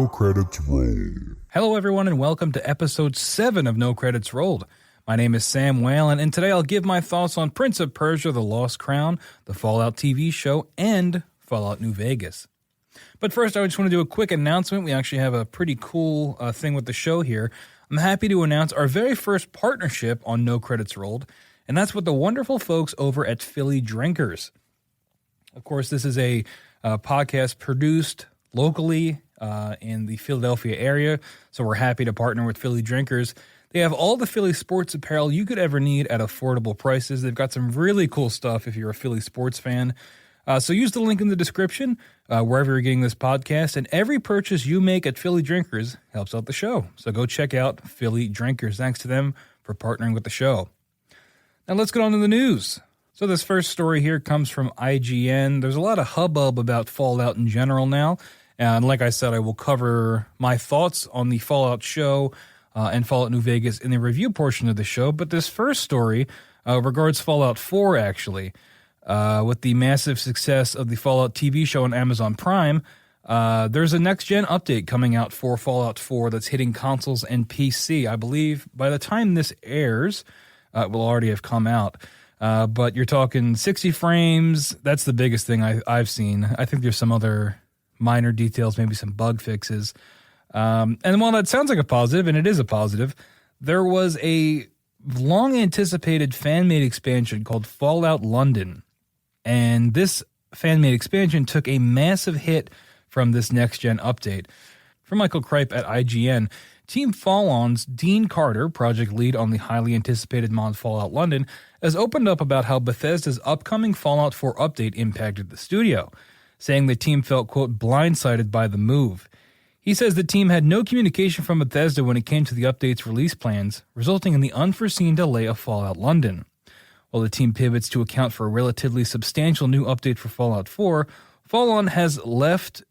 No Credits Rolled. Hello everyone and welcome to episode 7 of No Credits Rolled. My name is Sam Whalen and today I'll give my thoughts on Prince of Persia, The Lost Crown, the Fallout TV show, and Fallout New Vegas. But first I just want to do a quick announcement. We actually have a pretty cool thing with the show here. I'm happy to announce our very first partnership on No Credits Rolled, and that's with the wonderful folks over at Philly Drinkers. Of course, this is a podcast produced locally in the Philadelphia area, so we're happy to partner with Philly Drinkers. They have all the Philly sports apparel you could ever need at affordable prices. They've got some really cool stuff if you're a Philly sports fan. So use the link in the description wherever you're getting this podcast, and every purchase you make at Philly Drinkers helps out the show. So go check out Philly Drinkers. Thanks to them for partnering with the show. Now let's get on to the news. So this first story here comes from IGN. There's a lot of hubbub about Fallout in general now. And like I said, I will cover my thoughts on the Fallout show and Fallout New Vegas in the review portion of the show. But this first story regards Fallout 4, actually. With the massive success of the Fallout TV show on Amazon Prime, there's a next-gen update coming out for Fallout 4 that's hitting consoles and PC. I believe by the time this airs, it will already have come out. But you're talking 60 frames. That's the biggest thing I've seen. I think there's some other minor details, maybe some bug fixes. And while that sounds like a positive, and it is a positive, there was a long-anticipated fan-made expansion called Fallout London. And this fan-made expansion took a massive hit from this next-gen update. From Michael Kripe at IGN, Team Fallon's Dean Carter, project lead on the highly anticipated mod Fallout London, has opened up about how Bethesda's upcoming Fallout 4 update impacted the studio, saying the team felt, quote, blindsided by the move. He says the team had no communication from Bethesda when it came to the update's release plans, resulting in the unforeseen delay of Fallout London. While the team pivots to account for a relatively substantial new update for Fallout 4, Fallon is left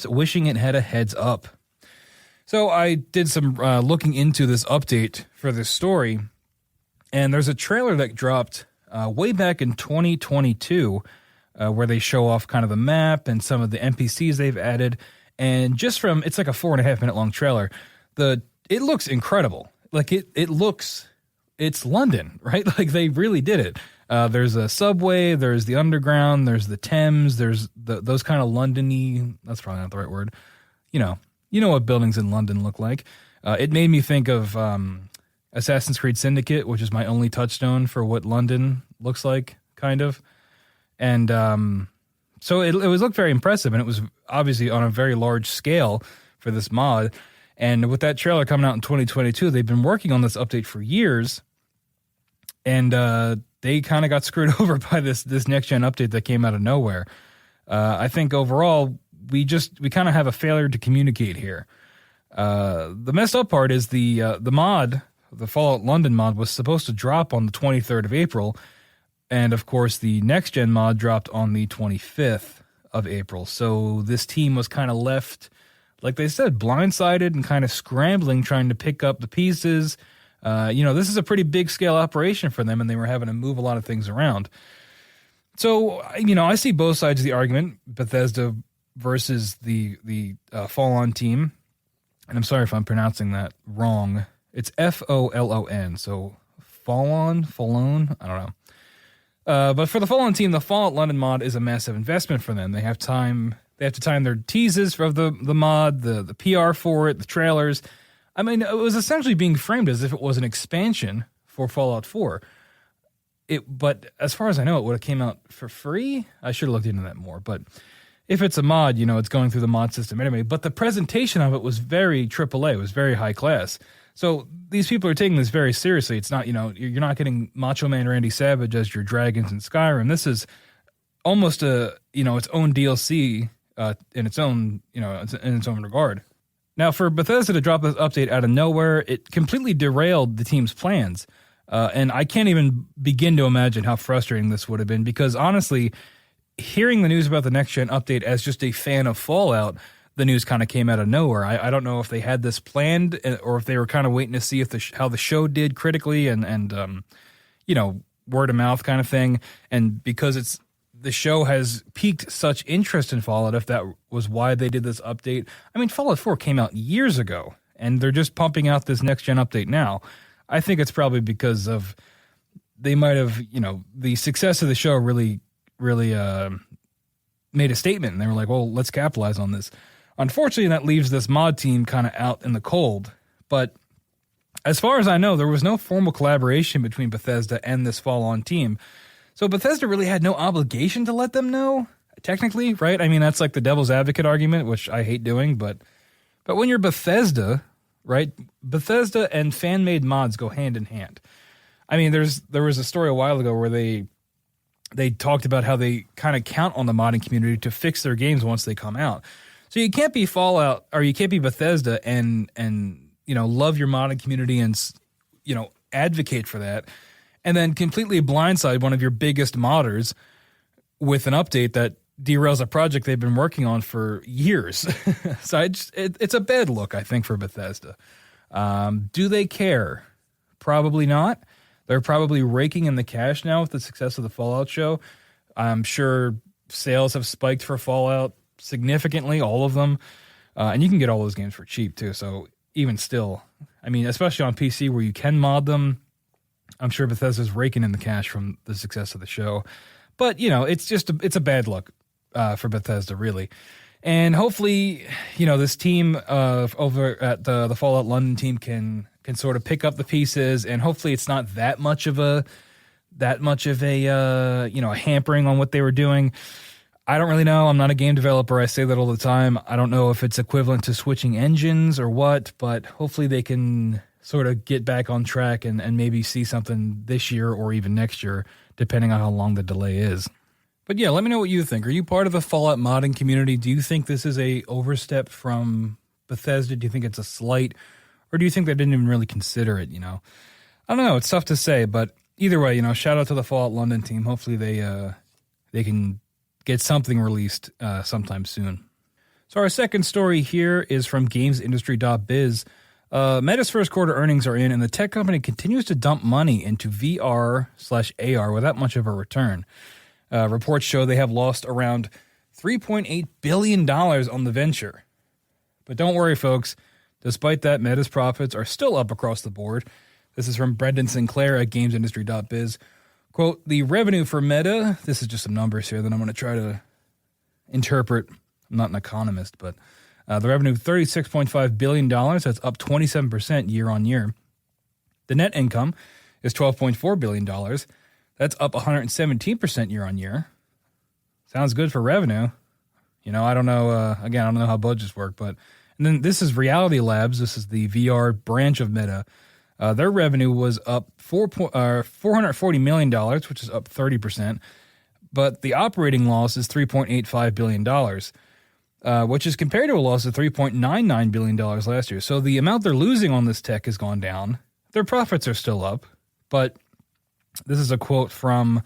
wishing it had a heads up. So I did some looking into this update for this story, and there's a trailer that dropped way back in 2022 where they show off kind of the map and some of the NPCs they've added. And just from, it's like a 4.5 minute long trailer, it looks incredible. Like it's London, right? Like they really did it. There's a subway, there's the underground, there's the Thames, there's those kind of London-y, that's probably not the right word. You know what buildings in London look like. It made me think of Assassin's Creed Syndicate, which is my only touchstone for what London looks like, kind of. And so it looked very impressive, and it was obviously on a very large scale for this mod. And with that trailer coming out in 2022, they've been working on this update for years, and they kind of got screwed over by this next-gen update that came out of nowhere. I think overall, we kind of have a failure to communicate here. The messed up part is the mod, the Fallout London mod, was supposed to drop on the 23rd of April, and of course the next-gen mod dropped on the 25th of April. So this team was kind of left, like they said, blindsided and kind of scrambling, trying to pick up the pieces. This is a pretty big-scale operation for them, and they were having to move a lot of things around. So, I see both sides of the argument, Bethesda versus the Fallon team. And I'm sorry if I'm pronouncing that wrong. It's F-O-L-O-N, so Fallon, I don't know. But for the Fallon team, the Fallout London mod is a massive investment for them. They have to time their teases for the mod, the PR for it, the trailers. I mean, it was essentially being framed as if it was an expansion for Fallout 4. But as far as I know, it would have came out for free. I should have looked into that more. But if it's a mod, it's going through the mod system anyway. But the presentation of it was very AAA. It was very high class. So these people are taking this very seriously. It's not, you're not getting Macho Man Randy Savage as your dragons in Skyrim. This is almost its own DLC in its own regard. Now, for Bethesda to drop this update out of nowhere, it completely derailed the team's plans. And I can't even begin to imagine how frustrating this would have been, because honestly, hearing the news about the next-gen update as just a fan of Fallout, the news kind of came out of nowhere. I don't know if they had this planned or if they were kind of waiting to see how the show did critically and word of mouth kind of thing. And because the show has piqued such interest in Fallout, if that was why they did this update. I mean, Fallout 4 came out years ago, and they're just pumping out this next-gen update now. I think it's probably because of they might have, the success of the show really made a statement, and they were like, well, let's capitalize on this. Unfortunately, that leaves this mod team kind of out in the cold, but as far as I know, there was no formal collaboration between Bethesda and this Fall-On team. So Bethesda really had no obligation to let them know, technically, right? I mean, that's like the devil's advocate argument, which I hate doing, but when you're Bethesda, right? Bethesda and fan-made mods go hand in hand. I mean, there was a story a while ago where they talked about how they kind of count on the modding community to fix their games once they come out. So you can't be Fallout, or you can't be Bethesda and love your modding community and advocate for that, and then completely blindside one of your biggest modders with an update that derails a project they've been working on for years. So it's a bad look, I think, for Bethesda. Do they care? Probably not. They're probably raking in the cash now with the success of the Fallout show. I'm sure sales have spiked for Fallout significantly, all of them. And you can get all those games for cheap, too. So even still, I mean, especially on PC where you can mod them, I'm sure Bethesda's raking in the cash from the success of the show. But, it's a bad look for Bethesda, really. And hopefully, this team over at the Fallout London team can sort of pick up the pieces, and hopefully it's not that much of a hampering on what they were doing. I don't really know. I'm not a game developer. I say that all the time. I don't know if it's equivalent to switching engines or what, but hopefully they can sort of get back on track and maybe see something this year or even next year, depending on how long the delay is. But yeah, let me know what you think. Are you part of the Fallout modding community? Do you think this is a overstep from Bethesda? Do you think it's a slight? Or do you think they didn't even really consider it, I don't know. It's tough to say, but either way, shout out to the Fallout London team. Hopefully they can get something released sometime soon. So our second story here is from gamesindustry.biz. Meta's first quarter earnings are in, and the tech company continues to dump money into VR/AR without much of a return. Reports show they have lost around $3.8 billion on the venture. But don't worry, folks. Despite that, Meta's profits are still up across the board. This is from Brendan Sinclair at gamesindustry.biz. Quote, the revenue for Meta, this is just some numbers here that I'm going to try to interpret. I'm not an economist, but the revenue, $36.5 billion. That's up 27% year on year. The net income is $12.4 billion. That's up 117% year on year. Sounds good for revenue. I don't know. Again, I don't know how budgets work, but and then this is Reality Labs. This is the VR branch of Meta. Their revenue was up $440 million, which is up 30%. But the operating loss is $3.85 billion, which is compared to a loss of $3.99 billion last year. So the amount they're losing on this tech has gone down. Their profits are still up. But this is a quote from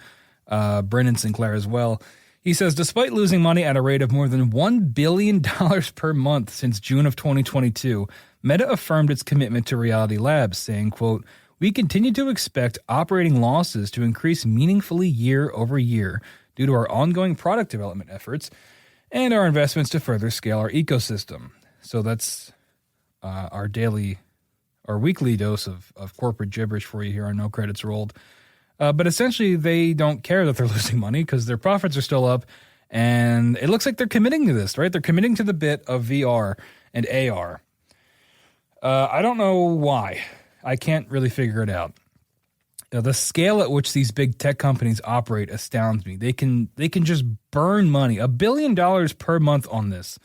Brendan Sinclair as well. He says, despite losing money at a rate of more than $1 billion per month since June of 2022, Meta affirmed its commitment to Reality Labs, saying, quote, we continue to expect operating losses to increase meaningfully year over year due to our ongoing product development efforts and our investments to further scale our ecosystem. So that's our weekly dose of corporate gibberish for you here on No Credits Rolled. But essentially, they don't care that they're losing money because their profits are still up, and it looks like they're committing to this, right? They're committing to the bit of VR and AR. I don't know why. I can't really figure it out. The scale at which these big tech companies operate astounds me. They can just burn money, $1 billion per month on this.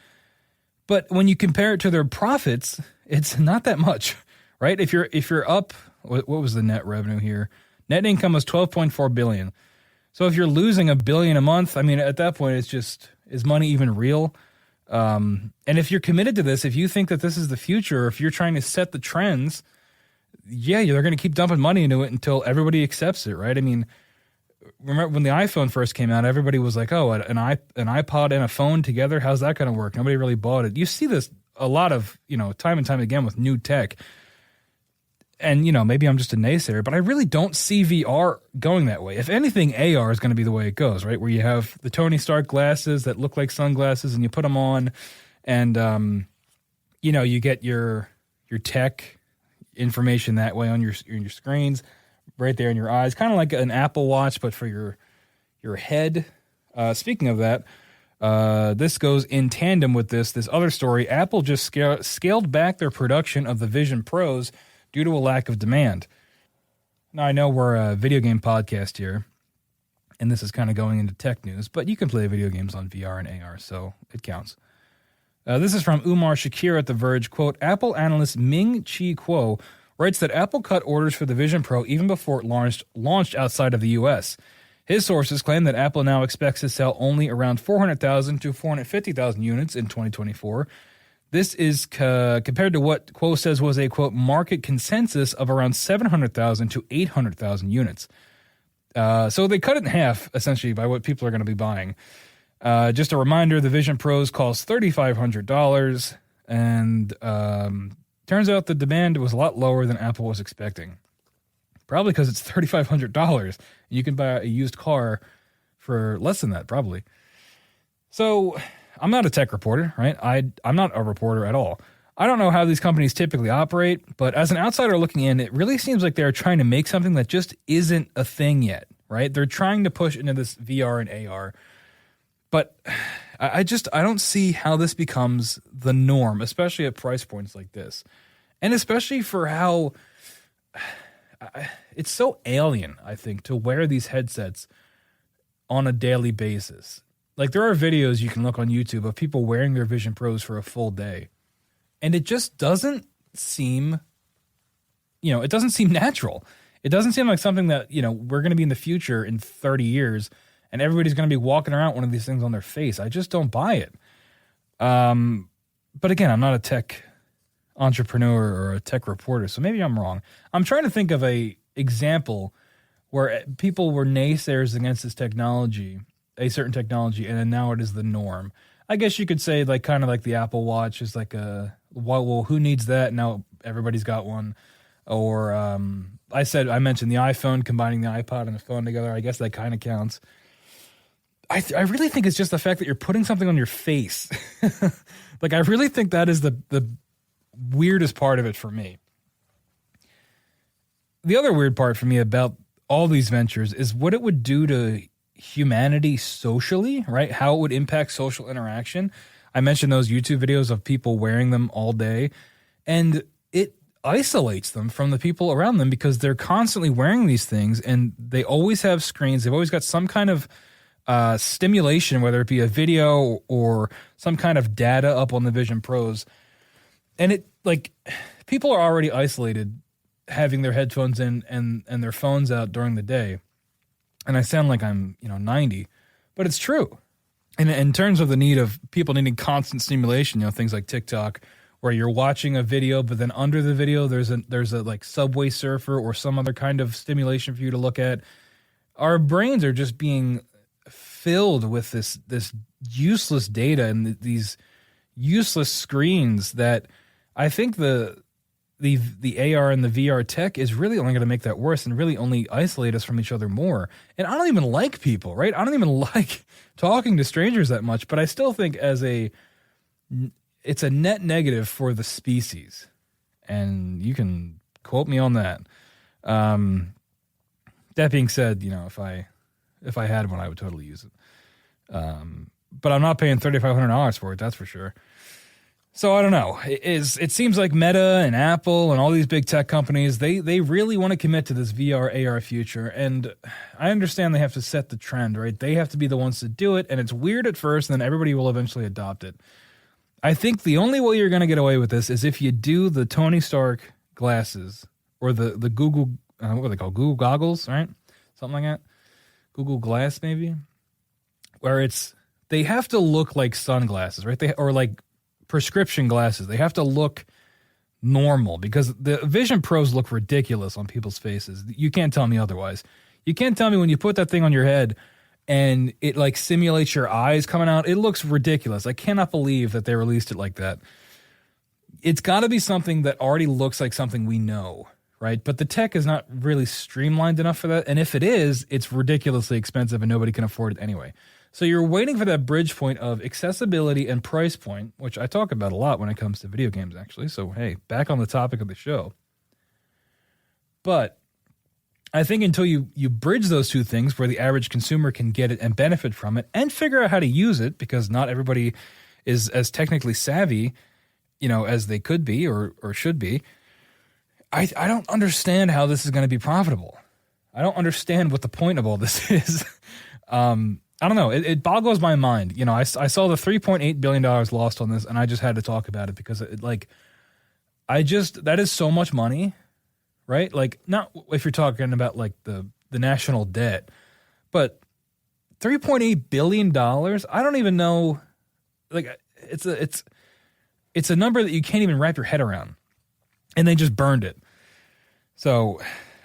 But when you compare it to their profits, it's not that much, right? If you're up, what was the net revenue here? Net income was $12.4 billion. So if you're losing $1 billion a month, I mean, at that point, it's just, is money even real? And if you're committed to this, if you think that this is the future, if you're trying to set the trends, yeah, they're going to keep dumping money into it until everybody accepts it, right? I mean, remember when the iPhone first came out, everybody was like, oh, an iPod and a phone together, how's that going to work? Nobody really bought it. You see this a lot of, time and time again with new tech. and, maybe I'm just a naysayer, but I really don't see VR going that way. If anything, AR is going to be the way it goes, right? Where you have the Tony Stark glasses that look like sunglasses and you put them on and, you get your tech information that way on your screens right there in your eyes, kind of like an Apple Watch, but for your head. Speaking of that, this goes in tandem with this other story. Apple just scaled back their production of the Vision Pros due to a lack of demand. Now, I know we're a video game podcast here, and this is kind of going into tech news, but you can play video games on VR and AR, so it counts. This is from Umar Shakir at The Verge. Quote, Apple analyst Ming-Chi Kuo writes that Apple cut orders for the Vision Pro even before it launched outside of the U.S. His sources claim that Apple now expects to sell only around 400,000 to 450,000 units in 2024. This is compared to what Kuo says was a, quote, market consensus of around 700,000 to 800,000 units. So they cut it in half, essentially, by what people are going to be buying. Just a reminder, the Vision Pros cost $3,500, and turns out the demand was a lot lower than Apple was expecting. Probably because it's $3,500. You can buy a used car for less than that, probably. So I'm not a tech reporter, right? I'm not a reporter at all. I don't know how these companies typically operate, but as an outsider looking in, it really seems like they're trying to make something that just isn't a thing yet, right? They're trying to push into this VR and AR. But I don't see how this becomes the norm, especially at price points like this. And especially for how it's so alien, I think, to wear these headsets on a daily basis. Like, there are videos you can look on YouTube of people wearing their Vision Pros for a full day. And it just doesn't seem, it doesn't seem natural. It doesn't seem like something that, we're going to be in the future in 30 years and everybody's going to be walking around with one of these things on their face. I just don't buy it. But again, I'm not a tech entrepreneur or a tech reporter, so maybe I'm wrong. I'm trying to think of a example where people were naysayers against this technology, a certain technology, and then now it is the norm. I guess you could say kind of like the Apple Watch is like well, who needs that? Now everybody's got one. Or I mentioned the iPhone, combining the iPod and the phone together. I guess that kind of counts. I really think it's just the fact that you're putting something on your face. I really think that is the weirdest part of it for me. The other weird part for me about all these ventures is what it would do to humanity socially, right? How it would impact social interaction. I mentioned those YouTube videos of people wearing them all day, and it isolates them from the people around them because they're constantly wearing these things and they always have screens. They've always got some kind of stimulation, whether it be a video or some kind of data up on the Vision Pros. And people are already isolated having their headphones in and their phones out during the day. And I sound like I'm, 90, but it's true. And in terms of the need of people needing constant stimulation, things like TikTok, where you're watching a video, but then under the video, there's a Subway Surfer or some other kind of stimulation for you to look at. Our brains are just being filled with this useless data and these useless screens that I think the AR and the VR tech is really only going to make that worse and really only isolate us from each other more. And I don't even like people, right? I don't even like talking to strangers that much, but I still think it's a net negative for the species. And you can quote me on that. That being said, if I had one, I would totally use it. But I'm not paying $3,500 for it, that's for sure. So I don't know. It seems like Meta and Apple and all these big tech companies, they really want to commit to this VR, AR future. And I understand they have to set the trend, right? They have to be the ones to do it. And it's weird at first, and then everybody will eventually adopt it. I think the only way you're going to get away with this is if you do the Tony Stark glasses or the Google, what are they called? Google goggles, right? Something like that. Google Glass, maybe. Where they have to look like sunglasses, right? Or like prescription glasses. They have to look normal because the Vision Pros look ridiculous on people's faces. You can't tell me otherwise. You can't tell me when you put that thing on your head and it simulates your eyes coming out. It looks ridiculous. I cannot believe that they released it like that. It's got to be something that already looks like something we know, right? But the tech is not really streamlined enough for that. And if it is, it's ridiculously expensive and nobody can afford it anyway. So you're waiting for that bridge point of accessibility and price point, which I talk about a lot when it comes to video games, actually. So, hey, back on the topic of the show. But I think until you bridge those two things where the average consumer can get it and benefit from it and figure out how to use it, because not everybody is as technically savvy, as they could be or should be, I don't understand how this is going to be profitable. I don't understand what the point of all this is. I don't know. It boggles my mind. I saw the $3.8 billion lost on this, and I just had to talk about it because that is so much money, right? Like, not if you're talking about like the national debt, but $3.8 billion. I don't even know. Like, it's a number that you can't even wrap your head around, and they just burned it. So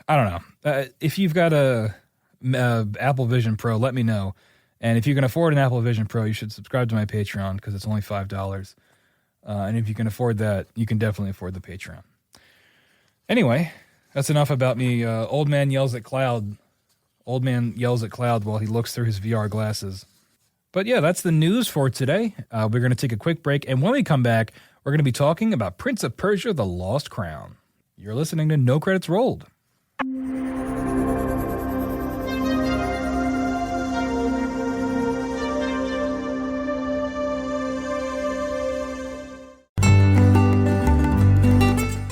I don't know. If you've got a Apple Vision Pro, let me know. And if you can afford an Apple Vision Pro, you should subscribe to my Patreon because it's only $5. And if you can afford that, you can definitely afford the Patreon. Anyway, that's enough about me. Old man yells at cloud while he looks through his VR glasses. But yeah, that's the news for today. We're going to take a quick break. And when we come back, we're going to be talking about Prince of Persia, The Lost Crown. You're listening to No Credits Rolled.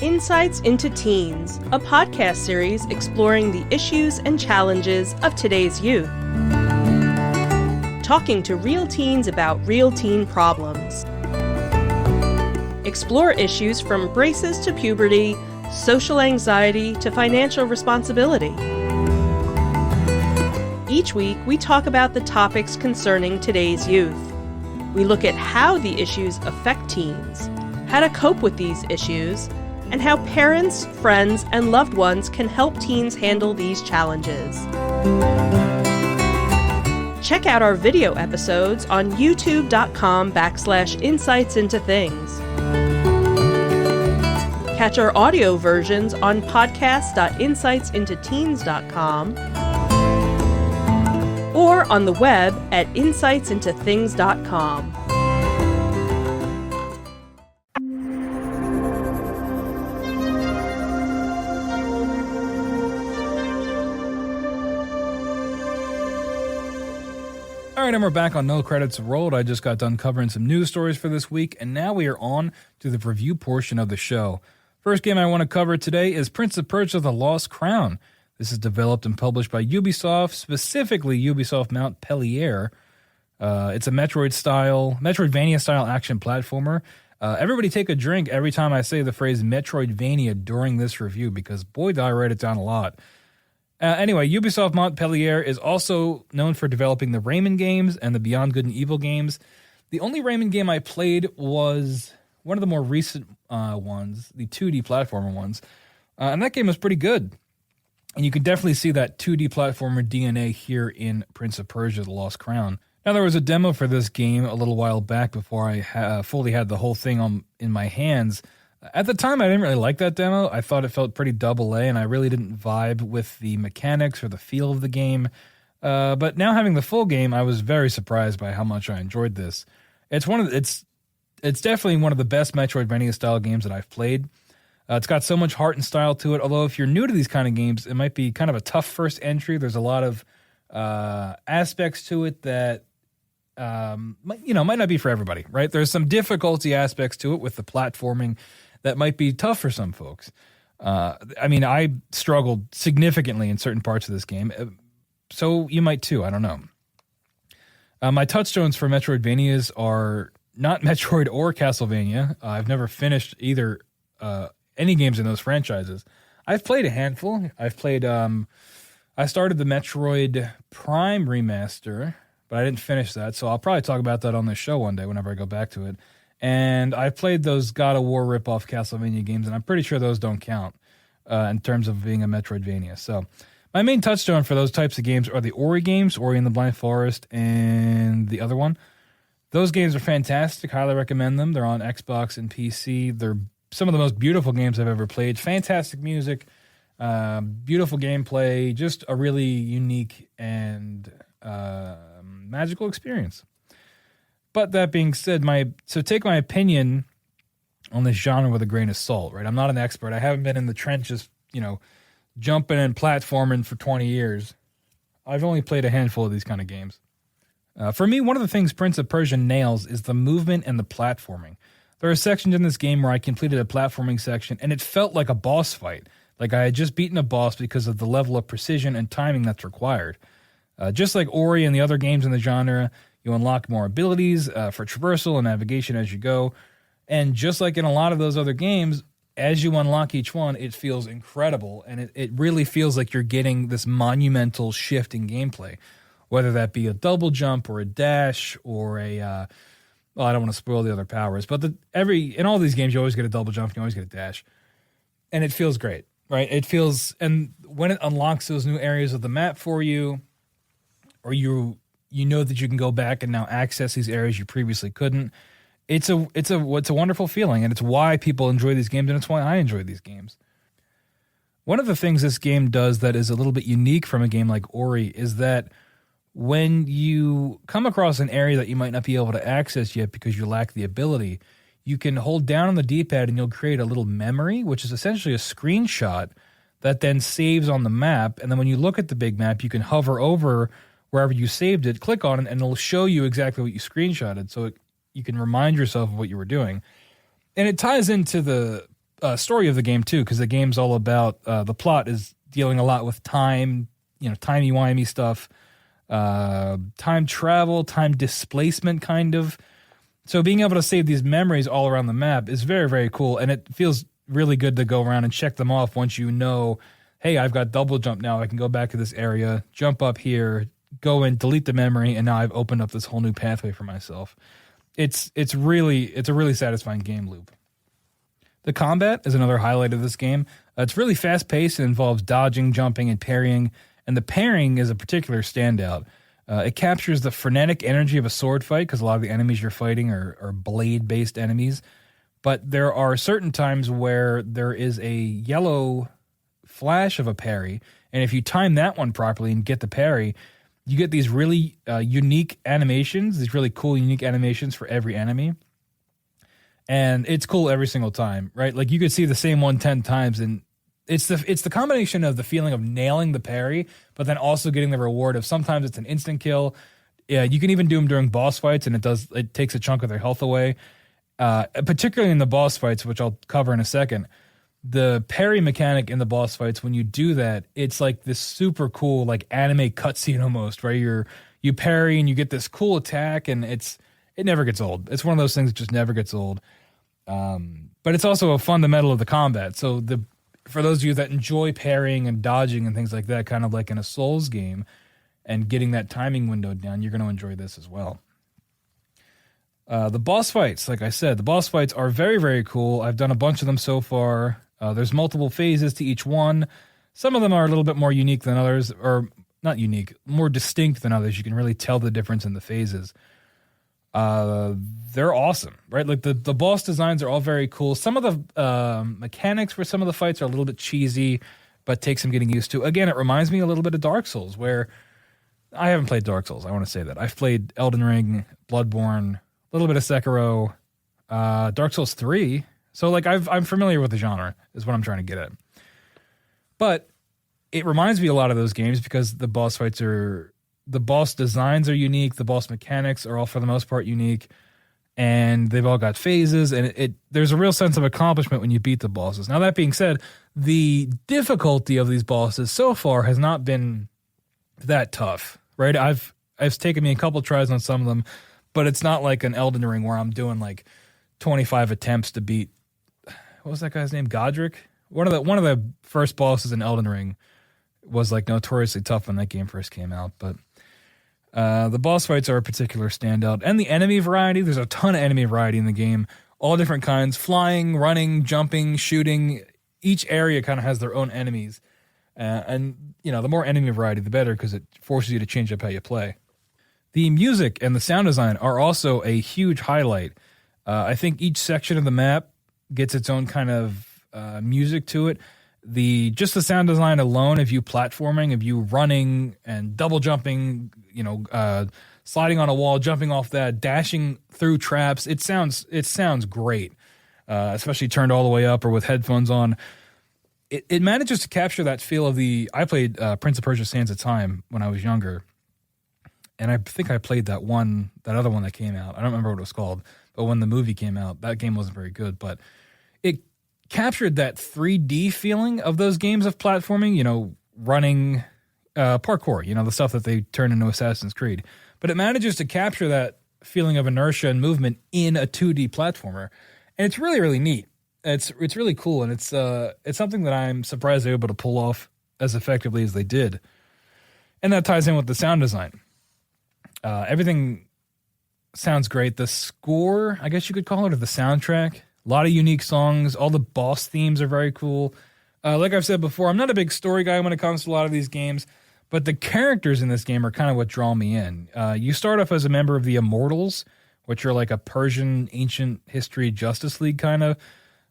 Insights into Teens, a podcast series exploring the issues and challenges of today's youth. Talking to real teens about real teen problems. Explore issues from braces to puberty, social anxiety to financial responsibility. Each week, we talk about the topics concerning today's youth. We look at how the issues affect teens, how to cope with these issues, and how parents, friends, and loved ones can help teens handle these challenges. Check out our video episodes on youtube.com/insightsintothings. Catch our audio versions on podcast.insightsintoteens.com or on the web at insightsintothings.com. All right, and we're back on No Credits Rolled. I just got done covering some news stories for this week, and now we are on to the review portion of the show. First game I want to cover today is Prince of Persia: The Lost Crown. This is developed and published by Ubisoft, specifically Ubisoft Montpellier. It's a Metroidvania-style action platformer. Everybody take a drink every time I say the phrase Metroidvania during this review, because boy, did I write it down a lot. Anyway, Ubisoft Montpellier is also known for developing the Rayman games and the Beyond Good and Evil games. The only Rayman game I played was one of the more recent ones, the 2D platformer ones, and that game was pretty good. And you can definitely see that 2D platformer DNA here in Prince of Persia: The Lost Crown. Now, there was a demo for this game a little while back before I fully had the whole thing in my hands. At the time, I didn't really like that demo. I thought it felt pretty double A, and I really didn't vibe with the mechanics or the feel of the game. But now having the full game, I was very surprised by how much I enjoyed this. It's definitely one of the best Metroidvania style games that I've played. It's got so much heart and style to it. Although if you're new to these kind of games, it might be kind of a tough first entry. There's a lot of aspects to it that might not be for everybody, right? There's some difficulty aspects to it with the platforming that might be tough for some folks. I struggled significantly in certain parts of this game. So you might too, I don't know. My touchstones for Metroidvanias are not Metroid or Castlevania. I've never finished either any games in those franchises. I've played a handful. I started the Metroid Prime remaster, but I didn't finish that. So I'll probably talk about that on this show one day whenever I go back to it. And I played those God of War ripoff Castlevania games, and I'm pretty sure those don't count in terms of being a Metroidvania. So my main touchstone for those types of games are the Ori games, Ori and the Blind Forest, and the other one. Those games are fantastic. Highly recommend them. They're on Xbox and PC. They're some of the most beautiful games I've ever played. Fantastic music, Beautiful gameplay, just a really unique and magical experience. But that being said, so take my opinion on this genre with a grain of salt, right? I'm not an expert. I haven't been in the trenches, jumping and platforming for 20 years. I've only played a handful of these kind of games. For me, one of the things Prince of Persia nails is the movement and the platforming. There are sections in this game where I completed a platforming section, and it felt like a boss fight. Like I had just beaten a boss because of the level of precision and timing that's required. Just like Ori and the other games in the genre, you unlock more abilities for traversal and navigation as you go. And just like in a lot of those other games, as you unlock each one, it feels incredible. And it really feels like you're getting this monumental shift in gameplay, whether that be a double jump or a dash or I don't want to spoil the other powers, but in all these games, you always get a double jump, you always get a dash. And it feels great, right? And when it unlocks those new areas of the map for you, or you know that you can go back and now access these areas you previously couldn't, it's a wonderful feeling, and it's why people enjoy these games, and it's why I enjoy these games. One of the things this game does that is a little bit unique from a game like Ori is that when you come across an area that you might not be able to access yet because you lack the ability, you can hold down on the D-pad and you'll create a little memory, which is essentially a screenshot that then saves on the map. And then when you look at the big map, you can hover over wherever you saved it, click on it, and it'll show you exactly what you screenshotted. So you can remind yourself of what you were doing. And it ties into the story of the game, too, because the game's all about the plot is dealing a lot with time, timey-wimey stuff, time travel, time displacement, kind of. So being able to save these memories all around the map is very, very cool, and it feels really good to go around and check them off once you know, hey, I've got double jump now. I can go back to this area, jump up here, go and delete the memory, and now I've opened up this whole new pathway for myself. It's a really satisfying game loop. The combat is another highlight of this game. It's really fast-paced and involves dodging, jumping, and parrying, and the parrying is a particular standout. It captures the frenetic energy of a sword fight because a lot of the enemies you're fighting are blade-based enemies, but there are certain times where there is a yellow flash of a parry, and if you time that one properly and get the parry, you get these really unique animations, these really cool, unique animations for every enemy. And it's cool every single time, right? Like you could see the same one 10 times, and it's the combination of the feeling of nailing the parry, but then also getting the reward of sometimes it's an instant kill. Yeah, you can even do them during boss fights, and it takes a chunk of their health away. Particularly in the boss fights, which I'll cover in a second. The parry mechanic in the boss fights, when you do that, it's like this super cool, like anime cutscene almost, right? You parry and you get this cool attack, and it never gets old. It's one of those things that just never gets old. But it's also a fundamental of the combat. So for those of you that enjoy parrying and dodging and things like that, kind of like in a Souls game, and getting that timing window down, you're going to enjoy this as well. The boss fights, like I said, the boss fights are very, very cool. I've done a bunch of them so far. There's multiple phases to each one. Some of them are a little bit more unique than others, or not unique, more distinct than others. You can really tell the difference in the phases. They're awesome, right? Like the boss designs are all very cool. Some of the mechanics for some of the fights are a little bit cheesy, but take some getting used to. Again, it reminds me a little bit of Dark Souls, where I haven't played Dark Souls. I want to say that. I've played Elden Ring, Bloodborne, a little bit of Sekiro, Dark Souls 3. So like I'm familiar with the genre is what I'm trying to get at. But it reminds me a lot of those games because the boss designs are unique, the boss mechanics are all for the most part unique, and they've all got phases, and there's a real sense of accomplishment when you beat the bosses. Now that being said, the difficulty of these bosses so far has not been that tough, right? It's taken me a couple tries on some of them, but it's not like an Elden Ring where I'm doing like 25 attempts to beat, what was that guy's name? Godric? One of the first bosses in Elden Ring was like notoriously tough when that game first came out, but the boss fights are a particular standout. And the enemy variety, there's a ton of enemy variety in the game, all different kinds, flying, running, jumping, shooting. Each area kind of has their own enemies. And the more enemy variety, the better, because it forces you to change up how you play. The music and the sound design are also a huge highlight. I think each section of the map gets its own kind of music to it. just the sound design alone of you platforming, of you running and double jumping, sliding on a wall, jumping off that, dashing through traps. It sounds great, especially turned all the way up or with headphones on. It manages to capture that feel of I played Prince of Persia: Sands of Time when I was younger, and I think I played that other one that came out. I don't remember what it was called, but when the movie came out, that game wasn't very good, but it captured that 3D feeling of those games of platforming, running, parkour, the stuff that they turn into Assassin's Creed. But it manages to capture that feeling of inertia and movement in a 2D platformer, and it's really, really neat. It's really cool, and it's something that I'm surprised they were able to pull off as effectively as they did. And that ties in with the sound design. Everything sounds great. The score, I guess you could call it, or the soundtrack, a lot of unique songs. All the boss themes are very cool. Like I've said before, I'm not a big story guy when it comes to a lot of these games, but the characters in this game are kind of what draw me in. You start off as a member of the Immortals, which are like a Persian ancient history Justice League kind of.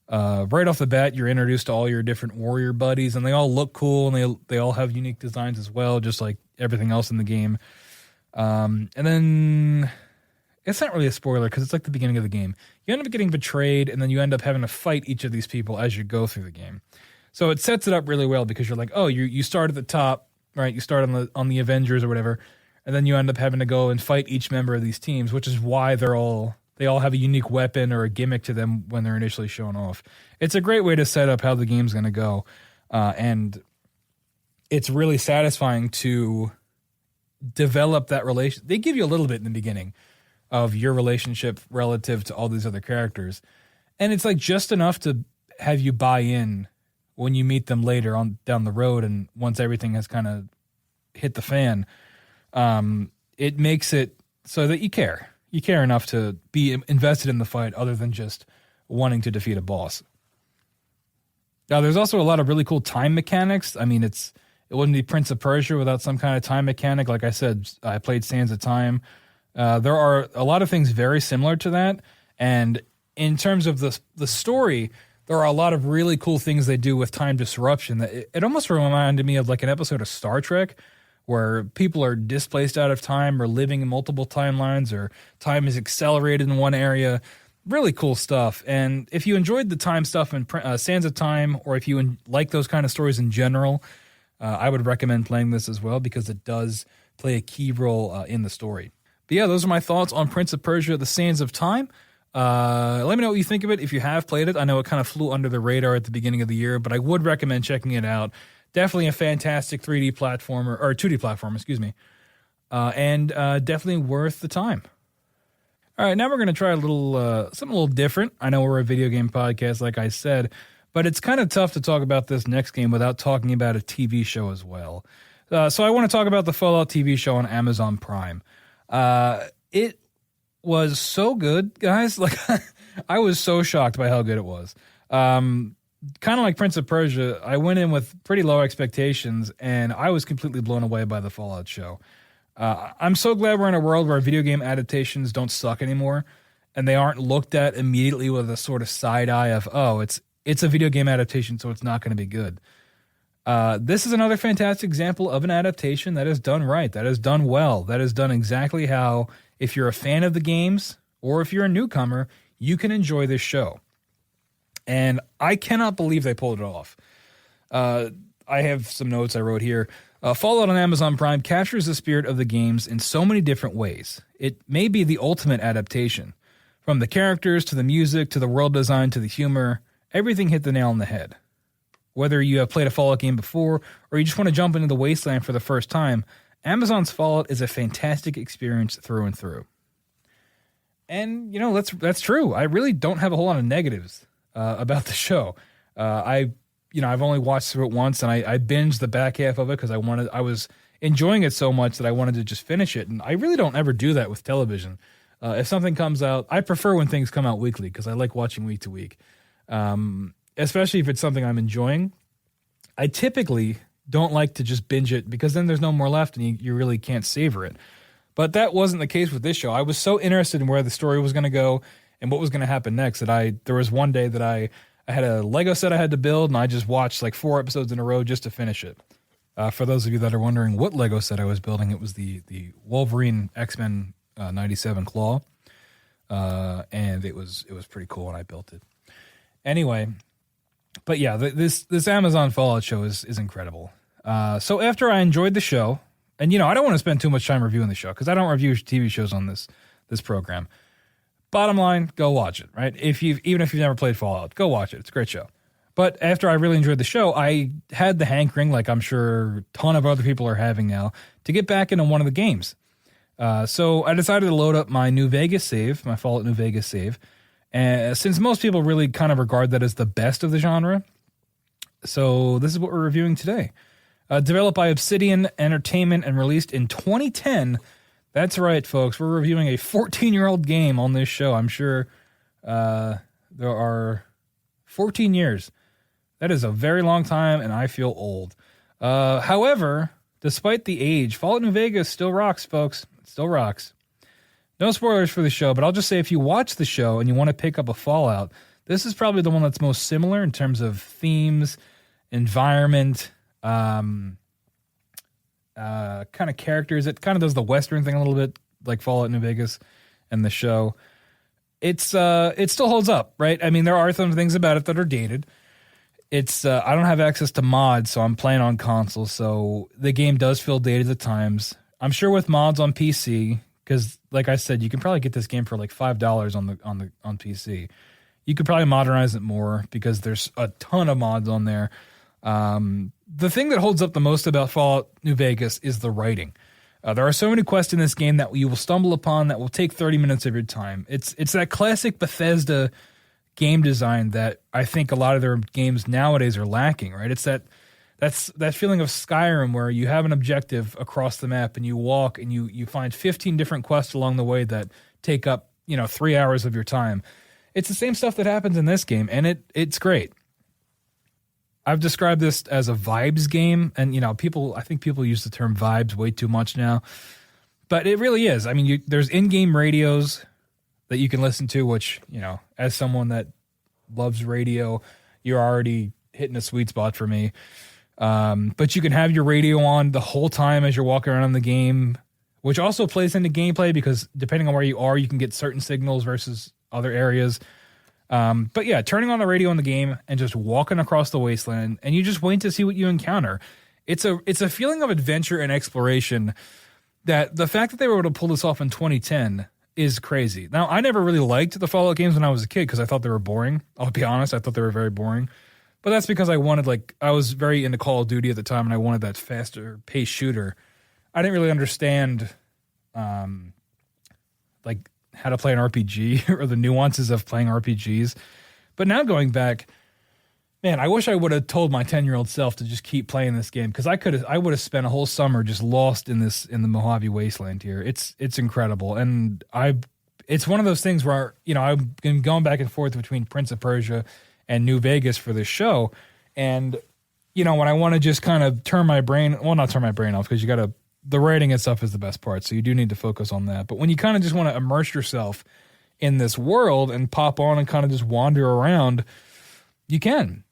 Right off the bat, you're introduced to all your different warrior buddies, and they all look cool, and they all have unique designs as well, just like everything else in the game. And then it's not really a spoiler because it's like the beginning of the game. You end up getting betrayed, and then you end up having to fight each of these people as you go through the game. So it sets it up really well because you're like, oh, you start at the top, right? You start on the Avengers or whatever, and then you end up having to go and fight each member of these teams, which is why they all have a unique weapon or a gimmick to them when they're initially shown off. It's a great way to set up how the game's going to go, and it's really satisfying to develop that relation. They give you a little bit in the beginning of your relationship relative to all these other characters, and it's like just enough to have you buy in when you meet them later on down the road, and once everything has kind of hit the fan, it makes it so that you care. You care enough to be invested in the fight other than just wanting to defeat a boss. Now, there's also a lot of really cool time mechanics. I mean, it wouldn't be Prince of Persia without some kind of time mechanic. Like I said, I played Sands of Time. There are a lot of things very similar to that. And in terms of the story, there are a lot of really cool things they do with time disruption. It almost reminded me of like an episode of Star Trek, where people are displaced out of time or living in multiple timelines, or time is accelerated in one area. Really cool stuff. And if you enjoyed the time stuff in Sands of Time, or if you like those kind of stories in general, I would recommend playing this as well because it does play a key role in the story. But yeah, those are my thoughts on Prince of Persia: The Sands of Time. Let me know what you think of it if you have played it. I know it kind of flew under the radar at the beginning of the year, but I would recommend checking it out. Definitely a fantastic 3D platformer, or 2D platformer, excuse me, and definitely worth the time. All right, now we're going to try something a little different. I know we're a video game podcast, like I said, but it's kind of tough to talk about this next game without talking about a TV show as well. So I want to talk about the Fallout TV show on Amazon Prime. It was so good, guys. Like, I was so shocked by how good it was. Kind of like Prince of Persia, I went in with pretty low expectations, and I was completely blown away by the Fallout show. I'm so glad we're in a world where video game adaptations don't suck anymore, and they aren't looked at immediately with a sort of side eye of, oh, it's a video game adaptation, so it's not going to be good. This is another fantastic example of an adaptation that is done right, that is done well, that is done exactly how, if you're a fan of the games, or if you're a newcomer, you can enjoy this show. And I cannot believe they pulled it off. I have some notes I wrote here. Fallout on Amazon Prime captures the spirit of the games in so many different ways. It may be the ultimate adaptation. From the characters, to the music, to the world design, to the humor, everything hit the nail on the head. Whether you have played a Fallout game before, or you just want to jump into the wasteland for the first time, Amazon's Fallout is a fantastic experience through and through. And, that's true. I really don't have a whole lot of negatives about the show. I've only watched through it once, and I binged the back half of it because I was enjoying it so much that I wanted to just finish it. And I really don't ever do that with television. If something comes out, I prefer when things come out weekly because I like watching week to week. Especially if it's something I'm enjoying. I typically don't like to just binge it because then there's no more left and you really can't savor it. But that wasn't the case with this show. I was so interested in where the story was going to go and what was going to happen next that there was one day that I I had a Lego set I had to build, and I just watched like 4 episodes in a row just to finish it. For those of you that are wondering what Lego set I was building, it was the Wolverine X-Men 97 Claw, and it was pretty cool when I built it. Anyway, but yeah, this Amazon Fallout show is incredible. So after I enjoyed the show, and I don't want to spend too much time reviewing the show because I don't review TV shows on this program. Bottom line, go watch it, right? Even if you've never played Fallout, go watch it. It's a great show. But after I really enjoyed the show, I had the hankering, like I'm sure a ton of other people are having now, to get back into one of the games. So I decided to load up my New Vegas save, my Fallout New Vegas save. And since most people really kind of regard that as the best of the genre, so this is what we're reviewing today. Developed by Obsidian Entertainment and released in 2010. That's right, folks. We're reviewing a 14-year-old game on this show. I'm sure there are 14 years. That is a very long time, and I feel old. However, despite the age, Fallout New Vegas still rocks, folks. It still rocks. No spoilers for the show, but I'll just say if you watch the show and you want to pick up a Fallout, this is probably the one that's most similar in terms of themes, environment, kind of characters. It kind of does the Western thing a little bit, like Fallout New Vegas and the show. It still holds up, right? I mean, there are some things about it that are dated. I don't have access to mods, so I'm playing on console, so the game does feel dated at times. I'm sure with mods on PC, because like I said, you can probably get this game for like $5 on PC. You could probably modernize it more because there's a ton of mods on there. The thing that holds up the most about Fallout New Vegas is the writing. There are so many quests in this game that you will stumble upon that will take 30 minutes of your time. It's that classic Bethesda game design that I think a lot of their games nowadays are lacking, right? It's that feeling of Skyrim where you have an objective across the map and you walk and you find 15 different quests along the way that take up, 3 hours of your time. It's the same stuff that happens in this game, and it's great. I've described this as a vibes game, and I think people use the term vibes way too much now, but it really is. I mean, there's in-game radios that you can listen to, which, as someone that loves radio, you're already hitting a sweet spot for me. But you can have your radio on the whole time as you're walking around the game, which also plays into gameplay because depending on where you are, you can get certain signals versus other areas. But yeah, turning on the radio in the game and just walking across the wasteland, and you just wait to see what you encounter. It's a feeling of adventure and exploration that the fact that they were able to pull this off in 2010 is crazy. Now, I never really liked the Fallout games when I was a kid because I thought they were boring. I'll be honest, I thought they were very boring. But that's because I was very into Call of Duty at the time, and I wanted that faster paced shooter. I didn't really understand, how to play an RPG or the nuances of playing RPGs. But now going back, man, I wish I would have told my 10-year-old self to just keep playing this game because I would have spent a whole summer just lost in the Mojave Wasteland here. It's incredible, and it's one of those things where I've been going back and forth between Prince of Persia and New Vegas for this show, and when I want to just kind of not turn my brain off because the writing and stuff is the best part, so you do need to focus on that. But when you kind of just want to immerse yourself in this world and pop on and kind of just wander around, you can.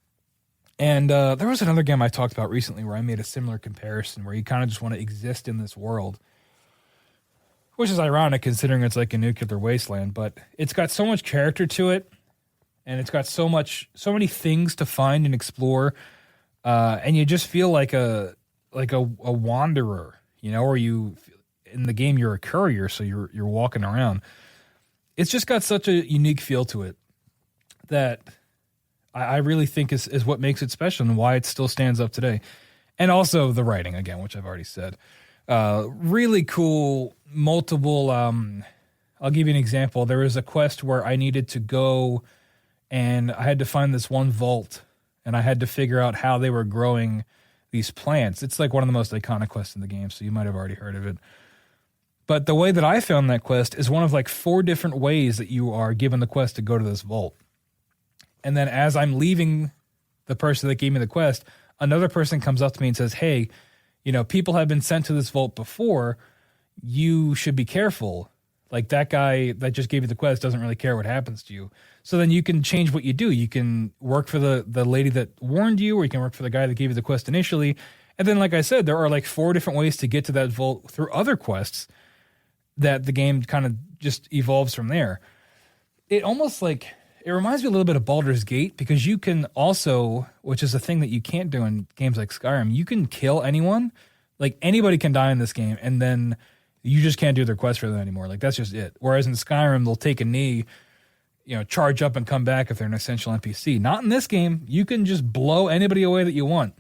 And there was another game I talked about recently where I made a similar comparison where you kind of just want to exist in this world, which is ironic considering it's like a nuclear wasteland, but it's got so much character to it, and it's got so many things to find and explore, and you just feel like a wanderer, or you in the game you're a courier, so you're walking around. It's just got such a unique feel to it that I really think is what makes it special and why it still stands up today. And also the writing, again, which I've already said. Really cool, multiple, I'll give you an example. There was a quest where I needed to go and I had to find this one vault, and I had to figure out how they were growing these plants. It's like one of the most iconic quests in the game, so you might have already heard of it. But the way that I found that quest is one of like 4 different ways that you are given the quest to go to this vault. And then as I'm leaving the person that gave me the quest, another person comes up to me and says, hey, people have been sent to this vault before. You should be careful. Like that guy that just gave you the quest doesn't really care what happens to you. So then you can change what you do. You can work for the lady that warned you, or you can work for the guy that gave you the quest initially. And then, like I said, there are like 4 different ways to get to that vault through other quests that the game kind of just evolves from there. It almost like, it reminds me a little bit of Baldur's Gate, because you can also, which is a thing that you can't do in games like Skyrim, you can kill anyone. Like anybody can die in this game, and then you just can't do their quest for them anymore. Like that's just it. Whereas in Skyrim, they'll take a knee, charge up and come back if they're an essential NPC. Not in this game. You can just blow anybody away that you want.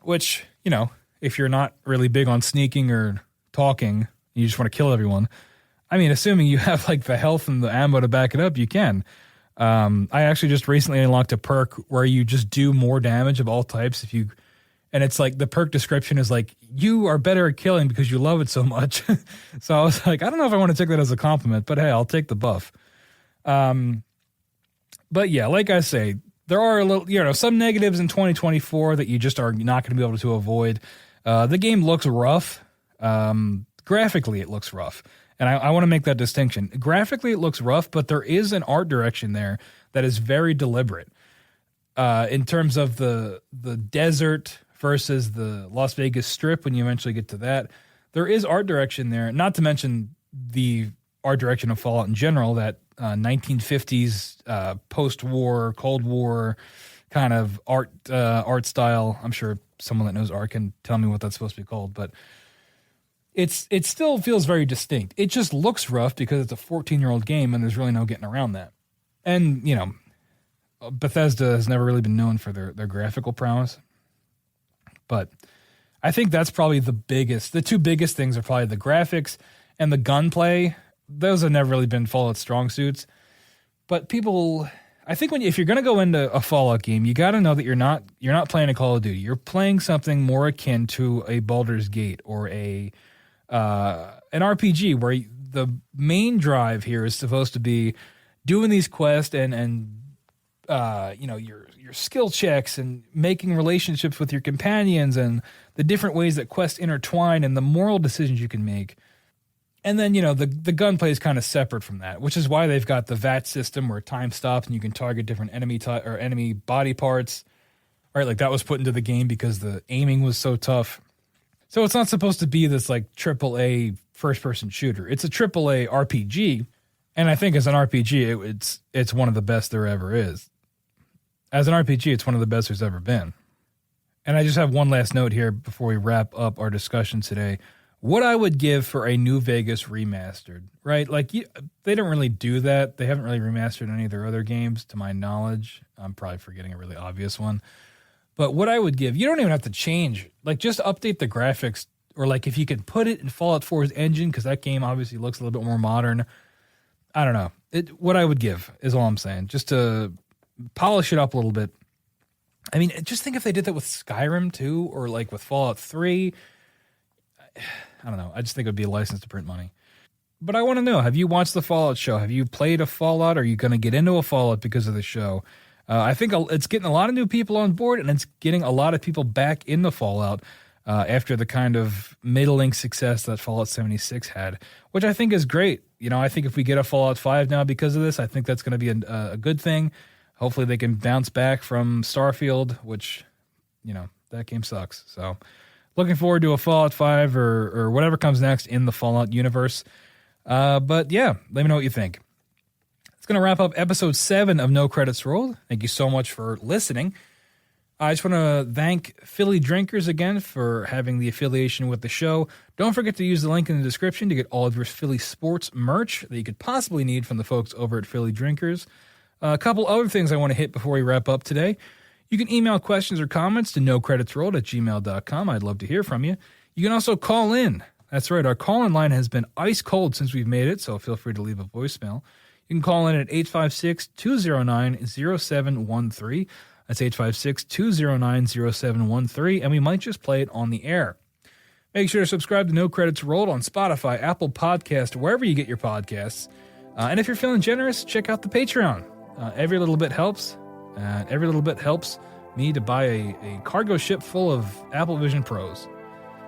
Which, if you're not really big on sneaking or talking, you just want to kill everyone. I mean, assuming you have like the health and the ammo to back it up, you can. I actually just recently unlocked a perk where you just do more damage of all types and it's like the perk description is like, you are better at killing because you love it so much. So I was like, I don't know if I want to take that as a compliment, but hey, I'll take the buff. But yeah, like I say, there are a little, some negatives in 2024 that you just are not going to be able to avoid. The game looks rough. Graphically, it looks rough. And I want to make that distinction. Graphically, it looks rough, but there is an art direction there that is very deliberate. In terms of the desert versus the Las Vegas Strip, when you eventually get to that, there is art direction there, not to mention the art direction of Fallout in general, that 1950s post-war, Cold War kind of art style. I'm sure someone that knows art can tell me what that's supposed to be called, but it still feels very distinct. It just looks rough because it's a 14-year-old game and there's really no getting around that. And, Bethesda has never really been known for their graphical prowess. But I think that's probably the 2 biggest things are probably the graphics and the gunplay. Those have never really been Fallout strong suits. But people, I think if you're going to go into a Fallout game, you got to know that you're not playing a Call of Duty. You're playing something more akin to a Baldur's Gate or an RPG, where the main drive here is supposed to be doing these quests and your skill checks and making relationships with your companions and the different ways that quests intertwine and the moral decisions you can make. And then, the gunplay is kind of separate from that, which is why they've got the VAT system where time stops and you can target different enemy body parts. Right, like that was put into the game because the aiming was so tough. So it's not supposed to be this like AAA first-person shooter. It's a AAA RPG, and I think as an RPG, it's one of the best there ever is. As an RPG, it's one of the best there's ever been. And I just have one last note here before we wrap up our discussion today. What I would give for a New Vegas remastered, right? Like, they don't really do that. They haven't really remastered any of their other games, to my knowledge. I'm probably forgetting a really obvious one. But what I would give, you don't even have to change. Like, just update the graphics. Or, like, if you could put it in Fallout 4's engine, because that game obviously looks a little bit more modern. I don't know. What I would give is all I'm saying. Just to polish it up a little bit. I mean, just think if they did that with Skyrim too, or like with Fallout 3. I don't know. I just think it would be a license to print money. But I want to know, have you watched the Fallout show? Have you played a Fallout? Are you going to get into a Fallout because of the show? I think it's getting a lot of new people on board, and it's getting a lot of people back in the Fallout after the kind of middling success that Fallout 76 had, which I think is great. I think if we get a Fallout 5 now because of this, I think that's going to be a good thing. Hopefully they can bounce back from Starfield, which, that game sucks. So looking forward to a Fallout 5 or whatever comes next in the Fallout universe. But yeah, let me know what you think. It's going to wrap up episode 7 of No Credits Rolled. Thank you so much for listening. I just want to thank Philly Drinkers again for having the affiliation with the show. Don't forget to use the link in the description to get all of your Philly sports merch that you could possibly need from the folks over at Philly Drinkers. A couple other things I want to hit before we wrap up today. You can email questions or comments to nocreditsrolled@gmail.com. I'd love to hear from you. You can also call in. That's right, our call-in line has been ice cold since we've made it, so feel free to leave a voicemail. You can call in at 856-209-0713. That's 856-209-0713, and we might just play it on the air. Make sure to subscribe to No Credits Rolled on Spotify, Apple Podcast, wherever you get your podcasts. And if you're feeling generous, check out the Patreon. Every little bit helps. Every little bit helps me to buy a cargo ship full of Apple Vision Pros.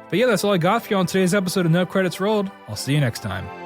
But yeah, that's all I got for you on today's episode of No Credits Rolled. I'll see you next time.